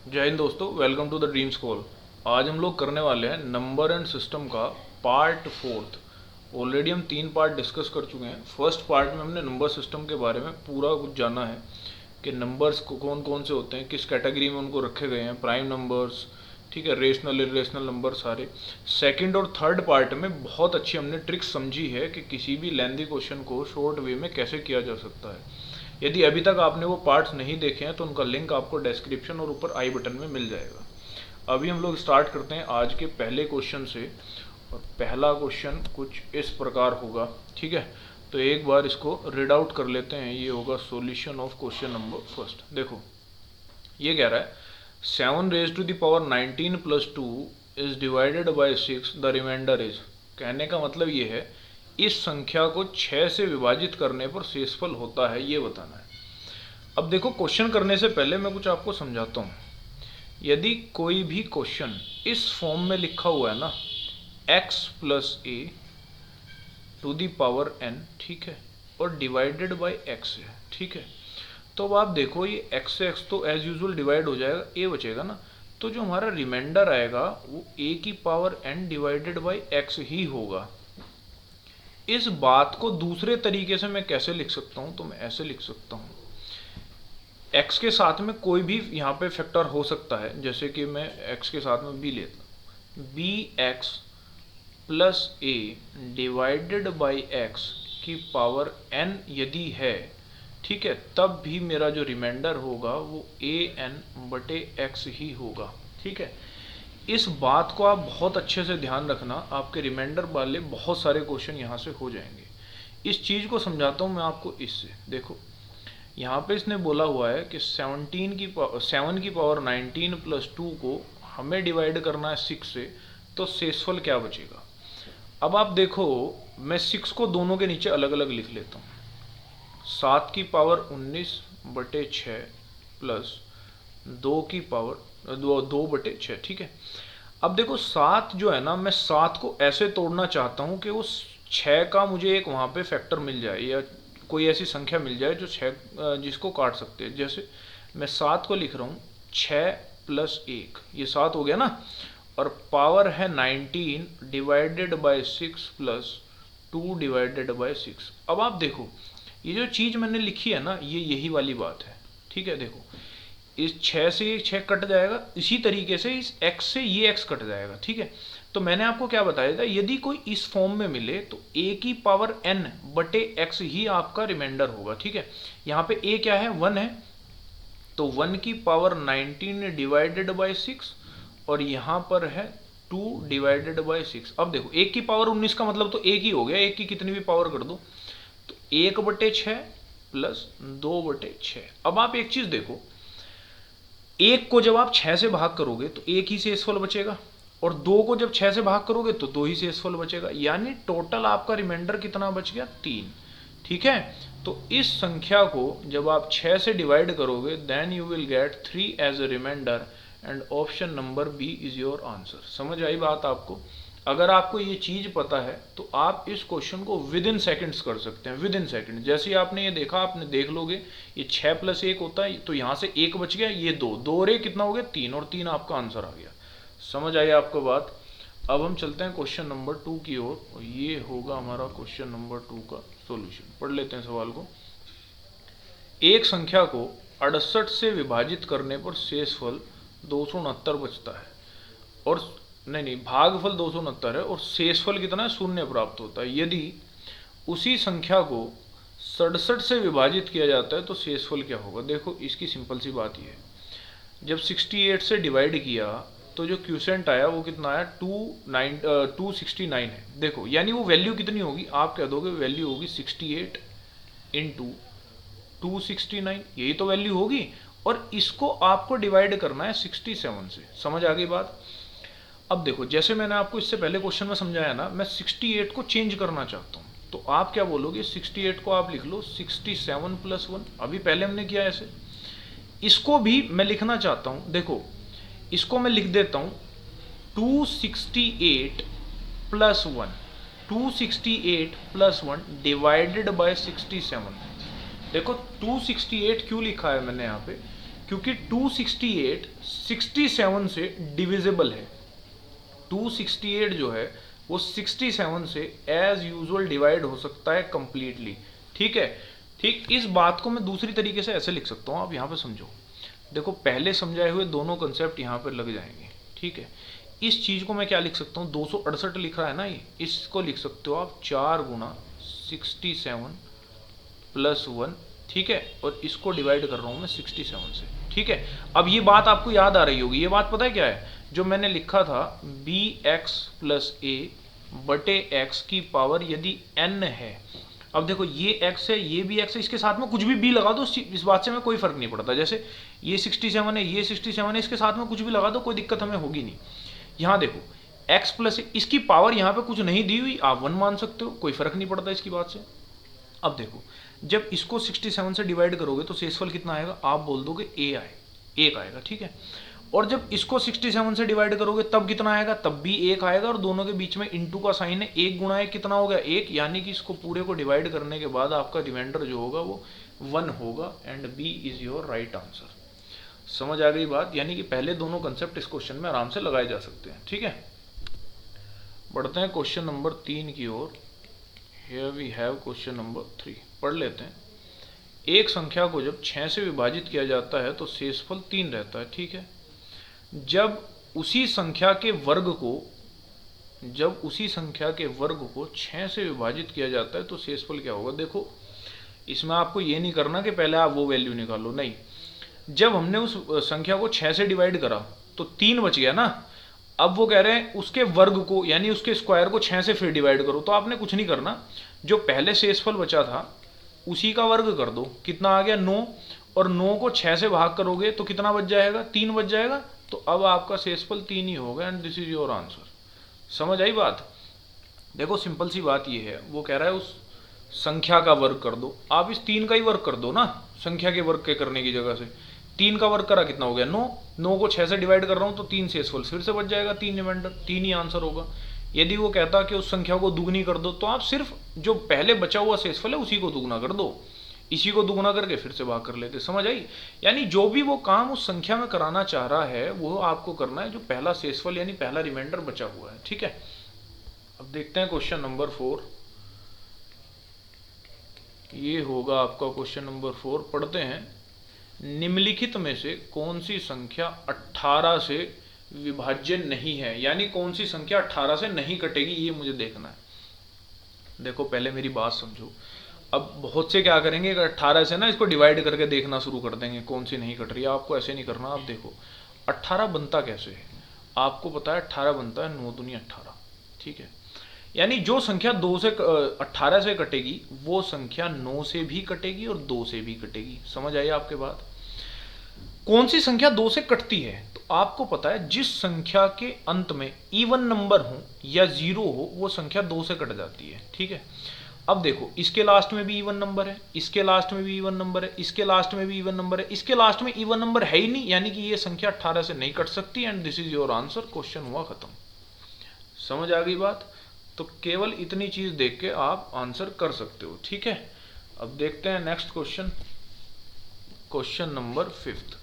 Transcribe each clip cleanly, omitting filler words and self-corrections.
जय हिंद दोस्तों, welcome to the dream school. आज हम लोग करने वाले हैं नंबर एंड सिस्टम का पार्ट फोर्थ। ऑलरेडी हम 3 पार्ट डिस्कस कर चुके हैं। फर्स्ट पार्ट में हमने नंबर सिस्टम के बारे में पूरा कुछ जाना है कि नंबर्स को कौन कौन से होते हैं, किस कैटेगरी में उनको रखे गए हैं, प्राइम नंबर्स, ठीक है, रेशनल इरेशनल नंबर सारे। सेकंड और थर्ड पार्ट में बहुत अच्छी हमने ट्रिक्स समझी है कि किसी भी लेंथी क्वेश्चन को शॉर्ट वे में कैसे किया जा सकता है। यदि अभी तक आपने वो पार्ट्स नहीं देखे हैं तो उनका लिंक आपको डिस्क्रिप्शन और ऊपर आई बटन में मिल जाएगा। अभी हम लोग स्टार्ट करते हैं आज के पहले क्वेश्चन से। और पहला क्वेश्चन कुछ इस प्रकार होगा, ठीक है। तो एक बार इसको रीड आउट कर लेते हैं। ये होगा solution of question number first. देखो ये कह रहा है 7 raise to the power 19 plus 2 is divided by 6, the remainder is. कहने का मतलब ये है इस संख्या को 6 से विभाजित करने पर शेषफल होता है, ये बताना है। अब देखो क्वेश्चन करने से पहले मैं कुछ आपको समझाता हूँ। यदि कोई भी क्वेश्चन इस फॉर्म में लिखा हुआ है ना, x plus A to the power n, ठीक है, और डिवाइडेड बाय x है, ठीक है। तो अब आप देखो ये x से x तो एज यूजुअल डिवाइड हो जाएगा, a बचेगा ना। तो जो हमारा रिमाइंडर आएगा वो a की power n divided by x ही होगा। इस बात को दूसरे तरीके से मैं कैसे लिख सकता हूं, तो मैं ऐसे लिख सकता हूं। x के साथ में कोई भी यहाँ पे फैक्टर हो सकता है, जैसे कि मैं x के साथ में b लेता हूँ। B X plus A divided by X की पावर n यदि है, ठीक है, तब भी मेरा जो रिमाइंडर होगा वो ए एन बटे एक्स ही होगा, ठीक है। इस बात को आप बहुत अच्छे से ध्यान रखना, आपके रिमाइंडर वाले बहुत सारे क्वेश्चन यहाँ से हो जाएंगे। इस चीज़ को समझाता हूँ मैं आपको इससे। देखो यहाँ पे इसने बोला हुआ है कि 7 की पावर 19 प्लस 2 को हमें डिवाइड करना है 6 से, तो शेषफल क्या बचेगा। अब आप देखो मैं 6 को दोनों के नीचे अलग अलग लिख लेता हूँ। 7 की पावर 19 बटे 6 प्लस 2 की पावर 2 बटे 6, ठीक है। अब देखो 7 जो है ना, मैं 7 को ऐसे तोड़ना चाहता हूँ कि उस 6 का मुझे एक वहाँ पे फैक्टर मिल जाए, या कोई ऐसी संख्या मिल जाए जो 6 जिसको काट सकते हैं। जैसे मैं 7 को लिख रहा हूँ 6 प्लस 1, ये 7 हो गया ना, और पावर है 19 divided by 6 plus 2 divided by 6। अब आप देखो ये जो चीज़ मैंने लिखी है ना, ये यही वाली बात है, ठीक है। देखो इस 6 से ये 6 कट जाएगा, इसी तरीके से इस x से ये x कट जाएगा, ठीक है। तो मैंने आपको क्या बताया था, यदि कोई इस फॉर्म में मिले तो a की पावर n बटे x ही आपका रिमाइंडर होगा, ठीक है। यहाँ पे a क्या है, 1 है, तो 1 की पावर 19 डिवाइडेड बाई 6, और यहाँ पर है 2 डिवाइडेड बाई 6। अब देखो 1 की पावर 19 का मतलब तो 1 ही हो गया, 1 की कितनी भी पावर कर दो, तो 1 बटे 6 प्लस 2 बटे 6। अब आप एक चीज़ देखो, एक को जब आप 6 से भाग करोगे तो एक ही शेषफल बचेगा, और 2 को जब 6 से भाग करोगे तो 2 ही शेषफल बचेगा, यानी टोटल आपका रिमाइंडर कितना बच गया, 3, ठीक है। तो इस संख्या को जब आप 6 से डिवाइड करोगे then you will get 3 as a remainder and option number B is your answer. समझ आई बात आपको। अगर आपको ये चीज़ पता है तो आप इस क्वेश्चन को विद इन सेकेंड्स कर सकते हैं, विद इन सेकेंड। जैसे ही आपने ये देखा, आपने देख लोगे ये 6 प्लस 1 होता है, तो यहाँ से 1 बच गया, ये 2 2 रे कितना हो गया, 3, और 3 आपका आंसर आ गया। समझ आई आपको बात। अब हम चलते हैं क्वेश्चन नंबर 2 की ओर, और ये होगा हमारा क्वेश्चन नंबर 2 का सॉल्यूशन। पढ़ लेते हैं सवाल को। एक संख्या को 68 से विभाजित करने पर शेषफल 269 बचता है, और नहीं भागफल 269 है और शेषफल कितना है, 0 प्राप्त होता है। यदि उसी संख्या को 67 से विभाजित किया जाता है तो शेषफल क्या होगा। देखो इसकी सिंपल सी बात ये है, जब 68 से डिवाइड किया तो जो क्यूसेंट आया वो कितना आया, 269 है। देखो यानी वो वैल्यू कितनी होगी, आप कह दोगे वैल्यू होगी 68 इंटू 269, यही तो वैल्यू होगी, और इसको आपको डिवाइड करना है 67 से। समझ आ गई बात। अब देखो जैसे मैंने आपको इससे पहले क्वेश्चन में समझाया ना, मैं 68 को चेंज करना चाहता हूँ, तो आप क्या बोलोगे, 68 को आप लिख लो 67 प्लस 1, अभी पहले हमने किया ऐसे। इसको भी मैं लिखना चाहता हूँ, देखो इसको मैं लिख देता हूँ 268 प्लस 1, 268 प्लस 1 डिवाइडेड बाय 67। देखो 268 क्यों लिखा है मैंने यहाँ पे, क्योंकि 268 67 से डिविजिबल है। 268 जो है वो 67 से एज यूजुअल डिवाइड हो सकता है कंप्लीटली। ठीक है, ठीक इस बात को मैं दूसरी तरीके से ऐसे लिख सकता हूँ, आप यहाँ पे समझो। देखो पहले समझाए हुए दोनों कंसेप्ट यहाँ पर लग जाएंगे। ठीक है, इस चीज को मैं क्या लिख सकता हूँ, 268 लिख रहा है ना ये, इसको लिख सकते हो आप 4 गुना 67 प्लस 1। ठीक है, और इसको डिवाइड कर रहा हूँ मैं 67 से। ठीक है, अब ये बात आपको याद आ रही होगी। ये बात पता है क्या है, जो मैंने लिखा था बी एक्स प्लस ए बटे एक्स की पावर यदि n है। अब देखो ये x है, ये भी x है, इसके साथ में कुछ भी b लगा दो, इस बात से हमें कोई फर्क नहीं पड़ता। जैसे ये 67 है, ये 67 है, इसके साथ में कुछ भी लगा दो, कोई दिक्कत हमें होगी नहीं। यहाँ देखो x प्लस इसकी पावर यहाँ पे कुछ नहीं दी हुई, आप 1 मान सकते हो, कोई फर्क नहीं पड़ता इसकी बात से। अब देखो जब इसको 67 से डिवाइड करोगे तो शेषफल कितना आएगा, आप बोल दोगे a आए, 1 आएगा। ठीक है, और जब इसको 67 से डिवाइड करोगे तब कितना आएगा, तब भी 1 आएगा, और दोनों के बीच में इंटू का साइन है, 1 गुणा 1 कितना हो गया 1, यानी कि इसको पूरे को डिवाइड करने के बाद आपका रिमाइंडर जो होगा वो 1 होगा, and B is your right answer. समझ आ गई बात, यानी कि पहले दोनों कंसेप्ट इस क्वेश्चन में आराम से लगाए जा सकते हैं। ठीक है, बढ़ते हैं क्वेश्चन नंबर 3 की ओर। Here we have question number 3, पढ़ लेते हैं। एक संख्या को जब 6 से विभाजित किया जाता है तो शेषफल 3 रहता है। ठीक है, जब उसी संख्या के वर्ग को 6 से विभाजित किया जाता है तो शेषफल क्या होगा। देखो इसमें आपको ये नहीं करना कि पहले आप वो वैल्यू निकालो, नहीं, जब हमने उस संख्या को 6 से डिवाइड करा तो 3 बच गया ना। अब वो कह रहे हैं उसके वर्ग को यानी उसके स्क्वायर को 6 से फिर डिवाइड करो, तो आपने कुछ नहीं करना, जो पहले शेषफल बचा था उसी का वर्ग कर दो, कितना आ गया 9, और 9 को 6 से भाग करोगे तो कितना बच जाएगा, 3 बच जाएगा। तो अब आपका शेषफल 3 ही होगा, and this is your answer. समझ आई बात। देखो सिंपल सी बात ये है, वो कह रहा है उस संख्या का वर्ग कर दो, आप इस 3 का ही वर्ग कर दो ना, संख्या के वर्ग के करने की जगह से 3 का वर्ग करा कितना हो गया 9, 9 को 6 से डिवाइड कर रहा हूं तो 3 शेषफल फिर से बच जाएगा, 3 रिमाइंडर, 3 ही आंसर होगा। यदि वो कहता कि उस संख्या को दुगनी कर दो तो आप सिर्फ जो पहले बचा हुआ शेषफल है उसी को दुगना कर दो, इसी को दुगना करके फिर से भाग कर लेते। समझ आई, यानी जो भी वो काम उस संख्या में कराना चाह रहा है वो आपको करना है जो पहला शेषफल यानी पहला रिमाइंडर बचा हुआ है। ठीक है, अब देखते हैं क्वेश्चन नंबर 4। ये होगा आपका क्वेश्चन नंबर 4, पढ़ते हैं। निम्नलिखित में से कौन सी संख्या 18 से विभाज्य नहीं है, यानी कौन सी संख्या 18 से नहीं कटेगी, ये मुझे देखना है। देखो पहले मेरी बात समझो, अब बहुत से क्या करेंगे 18 से ना इसको डिवाइड करके देखना शुरू कर देंगे कौन सी नहीं कट रही है। आपको ऐसे नहीं करना। आप देखो 18 बनता कैसे है, आपको पता है 18 बनता है 9 दूनी 18। ठीक है, यानी जो संख्या 18 से कटेगी वो संख्या 9 से भी कटेगी और 2 से भी कटेगी। समझ आई आपके बात। कौन सी संख्या 2 से कटती है, तो आपको पता है जिस संख्या के अंत में इवन नंबर हो या 0 हो वो संख्या 2 से कट जाती है। ठीक है, अब देखो इसके लास्ट में भी इवन नंबर है, इसके लास्ट में भी इवन नंबर है, इसके लास्ट में भी इवन नंबर है, इसके लास्ट में इवन नंबर है ही नहीं, यानी कि ये संख्या 18 से नहीं कट सकती, and this is your answer. Question हुआ खत्म। समझ आ गई बात। तो केवल इतनी चीज देख के आप आंसर कर सकते हो। ठीक है, अब देखते हैं नेक्स्ट क्वेश्चन, क्वेश्चन नंबर 5।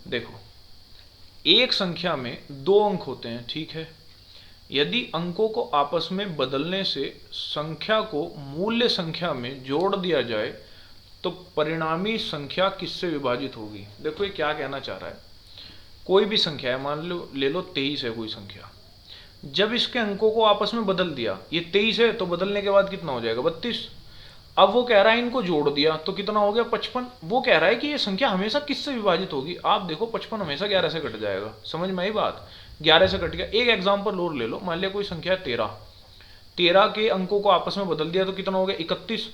देखो एक संख्या में 2 अंक होते हैं। ठीक है, यदि अंकों को आपस में बदलने से संख्या को मूल्य संख्या में जोड़ दिया जाए तो परिणामी संख्या किससे विभाजित होगी। देखो ये क्या कहना चाह रहा है, कोई भी संख्या है, मान लो ले लो 23 है कोई संख्या, जब इसके अंकों को आपस में बदल दिया, ये 23 है तो बदलने के बाद कितना हो जाएगा 32। अब वो कह रहा है इनको जोड़ दिया तो कितना हो गया 55। वो कह रहा है कि ये संख्या हमेशा किससे विभाजित होगी। आप देखो 55 हमेशा 11 से कट जाएगा। समझ में आई बात, 11 से कट गया। एक एग्जाम्पल और ले लो, मान लिया कोई संख्या 13 के अंकों को आपस में बदल दिया तो कितना हो गया 31,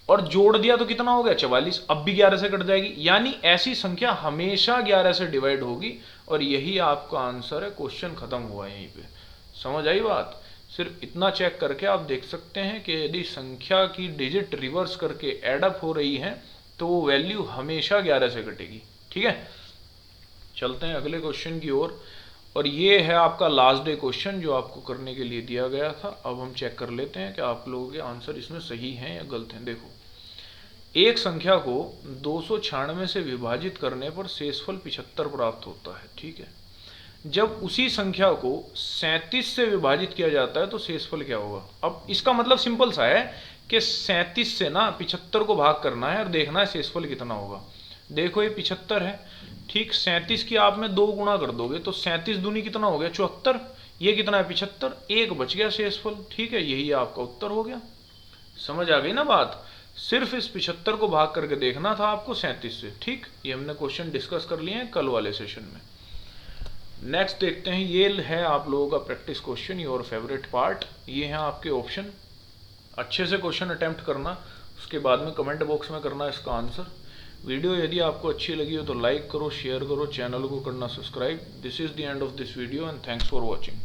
और जोड़ दिया तो कितना हो गया 44, अब भी 11 से कट जाएगी। यानी ऐसी संख्या हमेशा 11 से डिवाइड होगी, और यही आपका आंसर है। क्वेश्चन खत्म हुआ यहीं पे। समझ आई बात। सिर्फ इतना चेक करके आप देख सकते हैं कि यदि संख्या की डिजिट रिवर्स करके एडअप हो रही है तो वो वैल्यू हमेशा 11 से कटेगी। ठीक है, चलते हैं अगले क्वेश्चन की ओर, और ये है आपका लास्ट डे क्वेश्चन जो आपको करने के लिए दिया गया था। अब हम चेक कर लेते हैं कि आप लोगों के आंसर इसमें सही हैं या गलत हैं। देखो एक संख्या को 296 से विभाजित करने पर शेषफल 75 प्राप्त होता है, ठीक है। जब उसी संख्या को 37 से विभाजित किया जाता है तो शेषफल क्या होगा। अब इसका मतलब सिंपल सा है कि 37 से ना 75 को भाग करना है और देखना है शेषफल कितना होगा। देखो ये 75 है, ठीक, 37 की आप में 2 गुणा कर दोगे तो 37 दूनी कितना हो गया 74, ये कितना है 75, एक बच गया शेषफल, ठीक है, यही आपका उत्तर हो गया। समझ आ गई ना बात। सिर्फ इस 75 को भाग करके देखना था आपको 37 से, ठीक। ये हमने क्वेश्चन डिस्कस कर लिए हैं कल वाले सेशन में। नेक्स्ट देखते हैं, ये है आप लोगों का practice question, your favourite part. ये हैं आपके ऑप्शन, अच्छे से क्वेश्चन अटेम्प्ट करना, उसके बाद में कमेंट बॉक्स में करना इसका आंसर। वीडियो यदि आपको अच्छी लगी हो तो लाइक करो, शेयर करो, चैनल को करना subscribe. This is the end of this video and thanks for watching.